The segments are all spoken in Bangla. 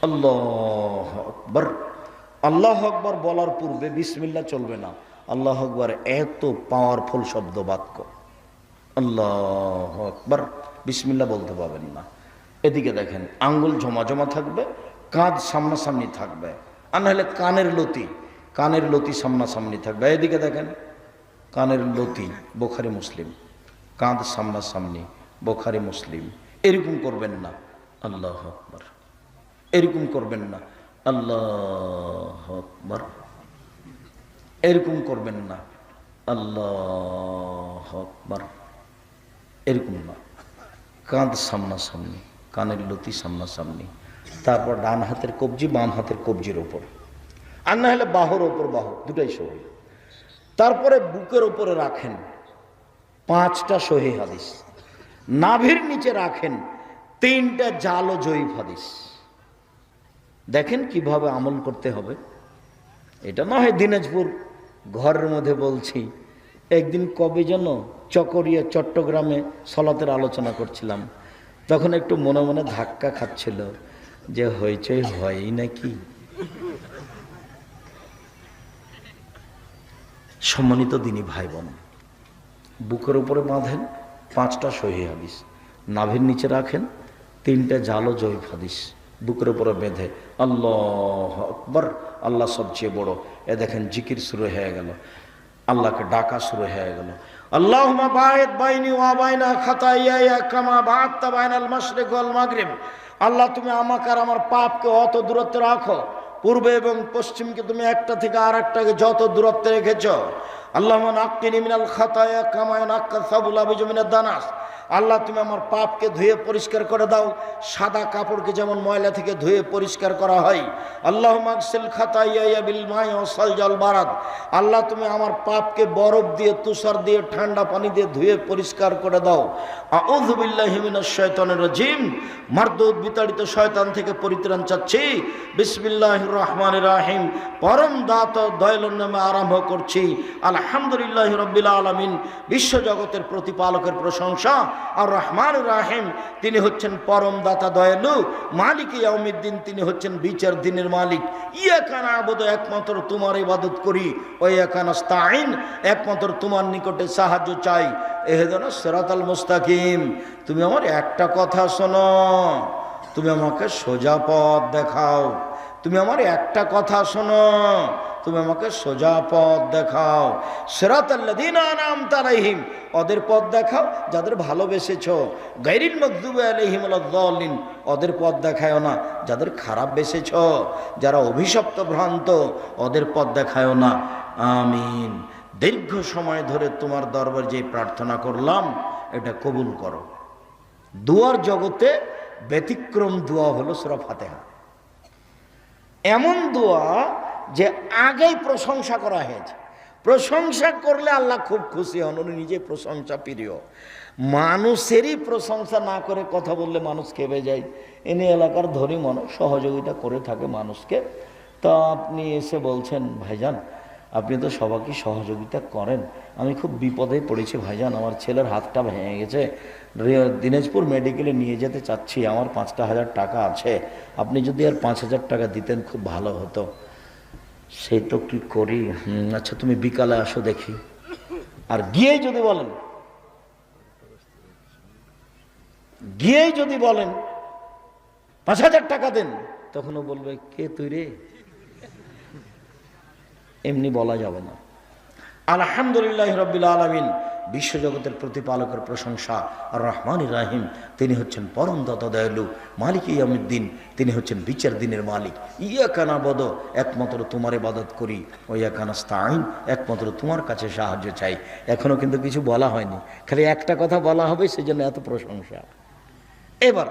আল্লাহু আকবার। আল্লাহু আকবার বলার পূর্বে বিসমিল্লাহ চলবে না। আল্লাহু আকবার এত পাওয়ারফুল শব্দ বাক্য, আল্লাহু আকবার বিসমিল্লাহ বলতে পারবেন না। এদিকে দেখেন, আঙ্গুল জমা জমা থাকবে, কাঁধ সামনাসামনি থাকবে, আর নাহলে কানের লতি সামনাসামনি থাকবে। এদিকে দেখেন, কানের লতি বুখারী মুসলিম, কাঁধ সামনাসামনি বুখারী মুসলিম। এরকম করবেন না আল্লাহু আকবার, এরকম করবেন না আল্লাহু আকবার, এরকম করবেন না আল্লাহু আকবার, এরকম না। কাঁধ সামনাসামনি, কানের লতি সামনাসামনি, তারপর ডান হাতের কবজি বাম হাতের কবজির ওপর, আর না হলে বাহুর ওপর বাহু, দুটাই সহি। তারপরে বুকের ওপরে রাখেন 5টা সহিহ হাদিস, নাভির নিচে রাখেন 3টা জাল ও জয়ীফ হাদিস। দেখেন কিভাবে আমল করতে হবে। এটা না হয় দিনাজপুর ঘরের মধ্যে বলছি। একদিন কবে যেন চকরিয়া চট্টগ্রামে সলাতের আলোচনা করছিলাম, তখন একটু মনে মনে ধাক্কা খাচ্ছিল যে হইচই হয়ই নাকি। সম্মানিত দিনী ভাই বোন, বুকের উপরে বাঁধেন 5টা সহিহ হাদিস, নাভির নিচে রাখেন 3টা জাল ও জয়ীফ হাদিস, বুকের উপরে বেঁধে আল্লাহু আকবার, আল্লাহ সবচেয়ে বড়। এ দেখেন জিকির শুরু হয়ে গেল, আল্লাহকে ডাকা শুরু হয়ে গেল। আল্লাহুম্মা বা'id বাইনি ওয়া বাইনা খাতায়ায়া কামা বা'আদতা বাইনাল মাশরিক ওয়াল মাগরিব। আল্লাহ তুমি আমাকে আর আমার পাপকে অত দূরত্বে রাখো, পূর্বে এবং পশ্চিমকে তুমি একটা থেকে আরেকটাকে যত দূরত্বে রেখেছো। আল্লাহুম্মা নাক্কিনি মিনাল খাতায়া কামা ইয়ানাক্কা সাবুল আবিজু মিনাদ দানাস। আল্লাহ তুমি আমার পাপকে ধুয়ে পরিষ্কার করে দাও, সাদা কাপড়কে যেমন ময়লা থেকে ধুয়ে পরিষ্কার করা হয়। আল্লাহুম্মা আগসিল খাতায়ায়া বিল মাই ওয়া সালজাল বারাদ। আল্লাহ তুমি আমার পাপকে বরফ দিয়ে, তুষার দিয়ে, ঠান্ডা পানি দিয়ে ধুয়ে পরিষ্কার করে দাও। আউযু বিল্লাহি মিনাশ শাইতানির রাজিম। মারদুদ বিতাড়িত শয়তান থেকে পরিত্রাণ চাচ্ছি। বিসমিল্লাহির রহমানির রহিম। পরম দাতা দয়ালুর নামে আরম্ভ করছি। আলহামদুলিল্লাহি রাব্বিল আলামিন। বিশ্বজগতের প্রতিপালকের প্রশংসা। আর রহমানুর রাহিম, তিনি হচ্ছেন পরম দাতা দয়ালু। মালিক ইয়াউমিদ্দিন, তিনি হচ্ছেন বিচার দিনের মালিক। ইয়াকা না'বুদু, একমাত্র তোমার ইবাদত করি। ওয়া ইয়াকা নাস্তাঈন, একমাত্র তোমার নিকটে সাহায্য চাই। ইহদিনাস সিরাতাল মুস্তাকিম। তুমি আমার একটা কথা শোনো, তুমি আমাকে সোজা পথ দেখাও। তুমি আমার একটা কথা শোনো, তুমি আমাকে সোজা পথ দেখাও। সিরাতাল্লাযীনা আন'আমতা আলাইহিম, ওদের পথ দেখাও যাদের ভালোবেসেছো। গায়রিল মাগদুবি আলাইহিম ওয়ালাদ-দাল্লিন, ওদের পথ দেখায়ও না যাদের খারাপ বেসেছো, যারা অভিশপ্ত ভ্রান্ত, ওদের পথ দেখায়ও না। আমিন। দীর্ঘ সময় ধরে তোমার দরবার যে প্রার্থনা করলাম, এটা কবুল করো। দুয়ার জগতে ব্যতিক্রম দোয়া হলো সূরা ফাতিহা। এমন দোয়া যে আগেই প্রশংসা করা হয়েছে। প্রশংসা করলে আল্লাহ খুব খুশি হন, উনি নিজে প্রশংসা প্রিয়। মানুষেরই প্রশংসা না করে কথা বললে মানুষ খেপে যায়। এনে এলাকার ধনী মানুষ সহযোগিতা করে থাকে মানুষকে। তা আপনি এসে বলছেন, ভাইজান আপনি তো সবাইকে সহযোগিতা করেন, আমি খুব বিপদে পড়েছি ভাইজান, আমার ছেলের হাতটা ভেঙে গেছে, দিনাজপুর মেডিকেলে নিয়ে যেতে চাচ্ছি, আমার 5,000 টাকা আছে, আপনি যদি আর 5,000 টাকা দিতেন খুব ভালো হতো। সেই তো কি করি, আচ্ছা তুমি বিকালে আসো দেখি। আর গিয়েই যদি বলেন 5,000 টাকা দেন, তখনও বলবে কে তুই রে, এমনি বলা যাবে না। আলহামদুলিল্লাহি রাব্বিল আলামিন। বিশ্বজগতের প্রতিপালকের প্রশংসা। আর রহমানির রাহিম, তিনি হচ্ছেন পরম দাতা দয়ালু। মালিক ইয়াউমিদ্দিন, তিনি হচ্ছেন বিচার দিনের মালিক। ইয়াকা না'বুদু, একমাত্র তোমার ইবাদত করি। ওয়া ইয়াকা নাস্তাঈন, একমাত্র তোমার কাছে সাহায্য চাই। এখনো কিন্তু কিছু বলা হয়নি, খালি একটা কথা বলা হবে, সেজন্য এত প্রশংসা। এবার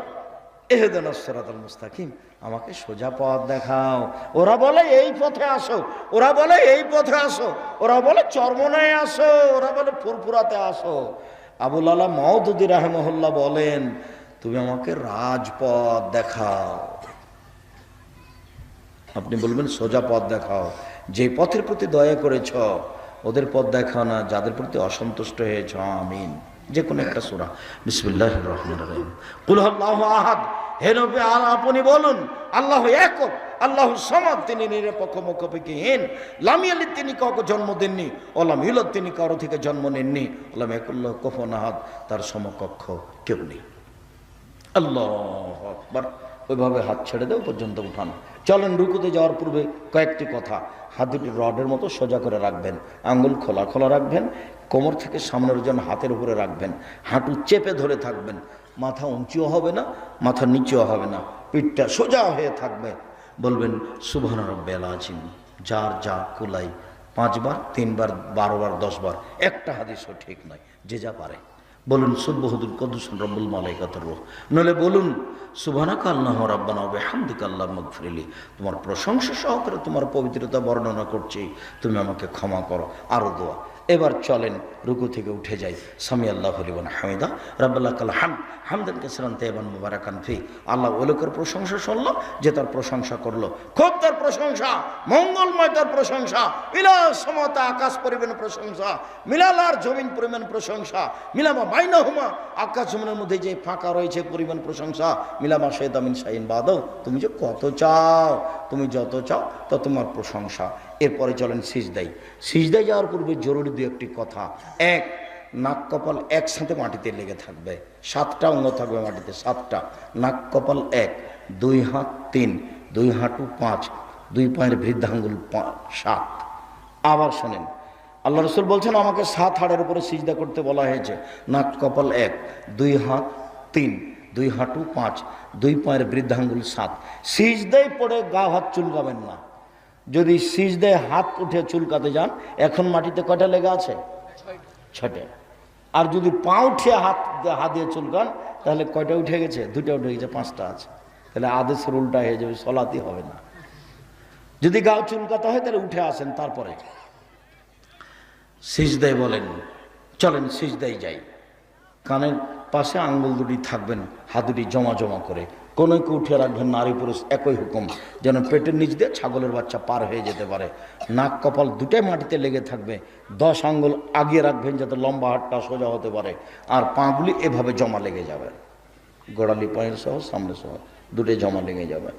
ইহদিনাস সিরাতাল মুস্তাকিম, আমাকে সোজা পথ দেখাও। ওরা বলে এই পথে আসো, ওরা বলে এই পথে আসো, ওরা বলে চরমনায় আসো, ওরা বলে ফুরফুরাতে আসো। আবুল আলা মাওদুদী রাহিমাহুল্লাহ বলেন, তুমি আমাকে রাজপথ দেখাও। আপনি বলবেন সোজা পথ দেখাও, যে পথের প্রতি দয়া করেছ ওদের পথ দেখাও না, যাদের প্রতি অসন্তুষ্ট হয়েছ। আমিন। যে কোনো একটা সূরা। বিসমিল্লাহির রহমানির রহিম। কুল হুয়াল্লাহু আহাদ, হে নবী আপনি বলুন আল্লাহ একক, আল্লাহ সামাদ, তিনি নিরপেক্ষ মুখাপেক্ষিহীন, লাম ইয়ালিদ, তিনি কাউকে জন্ম দেননি, ওলাম ইউলাদ, তিনি কারো থেকে জন্ম নেননি, ওলাম ইয়াকুল্লাহু কুফুওয়ান আহাদ, তার সমকক্ষ কেউ নেই। আল্লাহু আকবার। ওইভাবে হাত ছেড়ে দেও পর্যন্ত উঠানো। চলেন রুকুতে যাওয়ার পূর্বে কয়েকটি কথা। হাত দুটি রডের মতো সোজা করে রাখবেন, আঙ্গুল খোলা খোলা রাখবেন, কোমর থেকে সামনের ওজন হাতের উপরে রাখবেন, হাঁটু চেপে ধরে থাকবেন, মাথা উঁচুও হবে না, মাথা নিচুও হবে না, পিঠটা সোজা হয়ে থাকবে। বলবেন সুবহান রাব্বিয়াল আযীম, যার যা কুলাই, 5 বার, 3 বার, 12 বার, 10 বার, একটা হাদিসও ঠিক নয়, যে যা পারে। বলুন সুবহুদুল কুদ্দুসুর রব্বুল মালাইকাতুর রূহ, নলে বলুন সুবহানাকা আল্লাহুম্মা রাব্বানা ওয়া বিহামদিকা আল্লাহুম্মা মাগফিরলি, তোমার প্রশংসা সহকারে তোমার পবিত্রতা বর্ণনা করছি, তুমি আমাকে ক্ষমা করো। আরো দোয়া। এবার চলেন রুকু থেকে উঠে যাই। সামি আল্লাহু লিমান হামিদা, রাব্বানা লাকাল হামদ, হামদান কাসীরান তাইয়িবান মুবারাকান ফি। আল্লাহ ওই লোকের প্রশংসা শুনলো যে তার প্রশংসা করলো, খুব তার প্রশংসা, মঙ্গলময় তার প্রশংসা, ইলা সমতা, আকাশ পরিমাণ প্রশংসা, মিলালার জমিন পরিমাণ প্রশংসা, মিলামা বাইনাহুমা, আকাশ জমিনের মধ্যে যে ফাঁকা রয়েছে পরিমাণ প্রশংসা, মিলামা শাইতা মিন শাইইন বাদাও, তুমি যে কত চাও, তুমি যত চাও তত তোমার প্রশংসা। এরপরে চলেন সিজদায়। সিজদায় যাওয়ার পূর্বে জরুরি দু একটি কথা। এক, নাক কপাল একসাথে মাটিতে লেগে থাকবে, 7টা অঙ্গ থাকবে মাটিতে, 7টা। নাক কপাল 1, 2 হাত 3, 2 হাঁটু 5, 2 পায়ের বৃদ্ধাঙ্গুল 7। আবার শোনেন, আল্লাহ রসুল বলছেন আমাকে 7 হাড়ের উপরে সিজদা করতে বলা হয়েছে। নাক কপাল 1, 2 হাত 3, 2 হাঁটু 5, 2 পায়ের বৃদ্ধাঙ্গুল 7। সিজদায় পড়ে গা হাত চুলকাবেন না। যদি সিজদায় হাত উঠে চুলকাতে যান, এখন মাটিতে কয়টা লেগে আছে? 6টে। আর যদি পা উঠে হাত দিয়ে চুলকান, তাহলে কয়টা উঠে গেছে? 2টা উঠে গেছে, 5টা আছে। তাহলে আদেশের উল্টা হয়ে যাবে, সলাতই হবে না। যদি গাও চুলকাতে হয় তাহলে উঠে আসেন, তারপরে সিজদায় বলেন। চলেন সিজদায় যাই। কানের পাশে আঙ্গুল দুটি থাকবেন, হাত দুটি জমা জমা করে, কোনোকে উঠে রাখবেন। নারী পুরুষ একই হুকুম, যেন পেটের নিচ দিয়ে ছাগলের বাচ্চা পার হয়ে যেতে পারে। নাক কপাল দুটাই মাটিতে লেগে থাকবে, 10 আঙ্গুল আগিয়ে রাখবেন যাতে লম্বা হাতটা সোজা হতে পারে, আর পাগুলি এভাবে জমা লেগে যাবে, গোড়ালি পায়ের সহ সামনে সহ দুটোই জমা লেগে যাবে।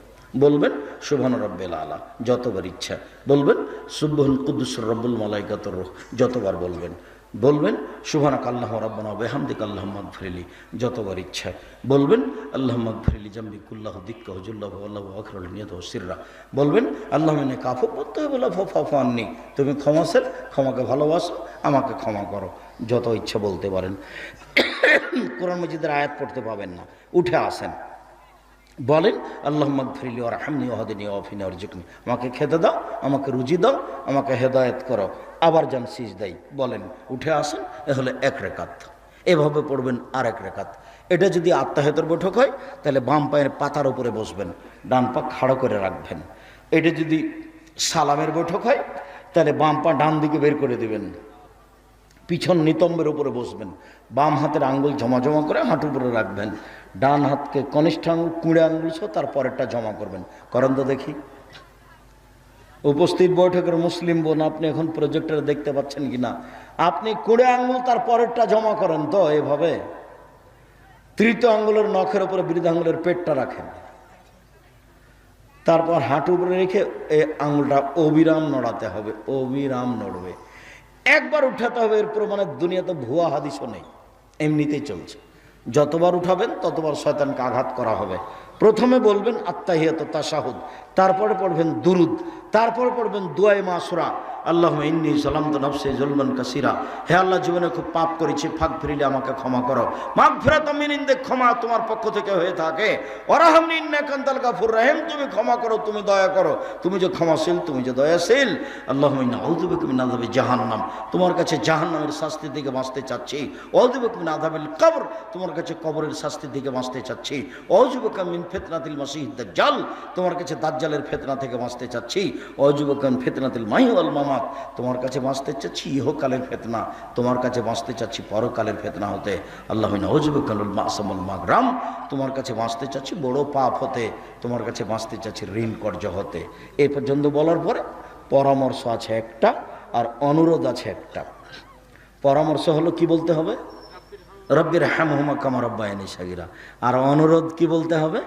বলবেন সুবহান রাব্বিল আলা যতবার ইচ্ছা, বলবেন সুবহুল কুদ্দুসুর রব্বুল মালাইকাতুর রূহ যতবার বলবেন, বলবেন সুবহানাকা আল্লাহুম্মা রাব্বানা ওয়া বিহামদিকা আল্লাহুম্মা মাগফিরলি যতবার ইচ্ছা, বলবেন আল্লাহুম্মা মাগফিরলি জামবি কুল্লাহু দিক্কাহু জুল্লাহু ওয়াল্লাহু আখরাল নিয়াতাহু সিররা, বলবেন আল্লাহুম্মা ইন্নাকা আফুউন তুহিব্বুল আফওয়া ফা'ফু আন্নী, তুমি ক্ষমাশীল, ক্ষমাকে ভালোবাসো, আমাকে ক্ষমা করো। যত ইচ্ছা বলতে পারেন। কোরআন মাজিদের আয়াত পড়তে পাবেন না, উঠে আসেন, বলেন আল্লাহুম্মা গফিরলি ওয়ারহামনি ওয়াহদিনি ওয়াফিনি ওয়ারজুকনি, আমাকে খেতে দাও, আমাকে রুজি দাও, আমাকে হেদায়েত করো। আবার যান সিজদায়, বলেন, উঠে আসেন। এ হলো 1 রাকাত। এভাবে পড়বেন আর 1 রাকাত। এটা যদি আত্মাহিয়াতের বৈঠক হয় তাহলে বাম পায়ের পাতার উপরে বসবেন, ডান পা খাড়া করে রাখবেন। এটা যদি সালামের বৈঠক হয় তাহলে বাম পা ডান দিকে বের করে দিবেন, পিছন নিতম্বের উপরে বসবেন, বাম হাতের আঙ্গুল জমা জমা করে হাঁটুর উপরে রাখবেন, ডান হাতকে কনিষ্ঠ আঙ্গুল কুঁড়ে আঙ্গুল সহ তারপরেরটা জমা করবেন। করেন তো দেখি। উপস্থিত বৈঠকের মুসলিম বোন, আপনি এখন প্রজেক্টরে দেখতে পাচ্ছেন কিনা, আপনি কুঁড়ে আঙ্গুল তার পরেরটা জমা করেন তো এভাবে। তৃতীয় আঙ্গুলের নখের উপরে বৃদ্ধ আঙ্গুলের পেটটা রাখেন, তারপর হাঁটু উপরে রেখে এই আঙ্গুলটা অবিরাম নড়াতে হবে, অবিরাম নড়বে। একবার উঠাতে হবে, এর প্রমাণে দুনিয়াতে ভুয়া হাদিসও নেই, এমনিতেই চলছে। যতবার উঠাবেন ততবার শয়তানকে আঘাত করা হবে। প্রথমে বলবেন আত্তাহিয়াতু তাশাহুদ, তারপরে পড়বেন দুরুদ, তারপরে পড়বেন দুআয়ে মাসুরা, আল্লাহুম্মা ইন্নী যালামতু নাফসি যুলমান কাসীরা, হে আল্লাহ জীবনে খুব পাপ করেছি, ফাগফিরলি আমাকে ক্ষমা করো। মাগফিরাতাম মিন ইনদিক, ক্ষমা তোমার পক্ষ থেকে হয়ে থাকে। ওয়ারহামনি ইন্নাকা আনতাল গাফুর রহিম, তুমি ক্ষমা করো, তুমি দয়া করো, তুমি যে ক্ষমাশীল, তুমি যে দয়াশীল। আল্লাহুম্মা ইন্নী আউযু বিকা মিন আযাবি জাহান্নাম, তোমার কাছে জাহান্নামের শাস্তি থেকে বাঁচতে চাচ্ছি। আউযু বিকা মিন আযাবিল কবর, তোমার কাছে কবরের শাস্তি থেকে বাঁচতে চাচ্ছি। আউযু বিকা মিন ফিতনাতিল মাসিহিদ দাজ্জাল, তোমার কাছে দাজ্জালের ফিতনা থেকে বাঁচতে চাচ্ছি। আউযু বিকা মিন ফিতনাতিল মাহি ওয়াল মামাত, তোমার কাছে বাঁচতে চাচ্ছি ইহকালের ফিতনা, তোমার কাছে বাঁচতে চাচ্ছি পরকালের ফিতনা হতে। আল্লাহুম্মা আউযু বিকা মিনাল মা'সাম ওয়াল মাগরাম, তোমার কাছে বাঁচতে চাচ্ছি বড় পাপ হতে, তোমার কাছে বাঁচতে চাচ্ছি ঋণ কর্য হতে। এই পর্যন্ত বলার পরে পরামর্শ আছে একটা, আর অনুরোধ আছে একটা। পরামর্শ হলো কি বলতে হবে? রব্বির হামহুমা কামা রাব্বায়ানি সাগীরা। আর অনুরোধ কি বলতে হবে?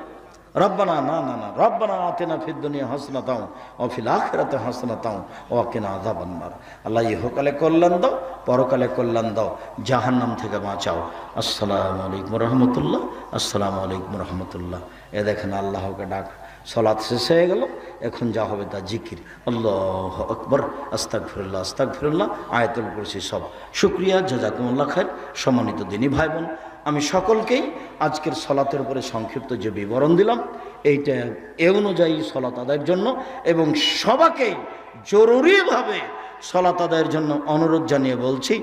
রব্বানা না না না রব্বানা আতিনা ফিদ দুনিয়া হাসনাতাও ওয়া ফিল আখিরাতি হাসনাতাও ওয়া কিনা আযাবান নার। আল্লাহ ইহকালে কল্যাণ দাও, পরকালে কল্যাণ দাও, জাহান্নাম থেকে বাঁচাও। আসসালামু আলাইকুম রহমতুল্লাহ, আসসালামু আলাইকুম রহমতুল্লাহ। এ দেখেন আল্লাহকে ডাক, সালাত শেষ হয়ে গেল, এখন যা হবে তা জিকির, আল্লাহু আকবার, আস্তাগফিরুল্লাহ আস্তাগফিরুল্লাহ, আয়াতুল কুরসি সব। শুকরিয়া, জাযাকুমুল্লাহ খায়র। সম্মানিত দিনী ভাই বোন, আমি সকলকেই আজকের সলাতের উপরে সংক্ষিপ্ত যে বিবরণ দিলাম, এইটা এ অনুযায়ী সলাত আদায়ের জন্য এবং সবাইকেই জরুরিভাবে সলাত আদায়ের জন্য অনুরোধ জানিয়ে বলছি।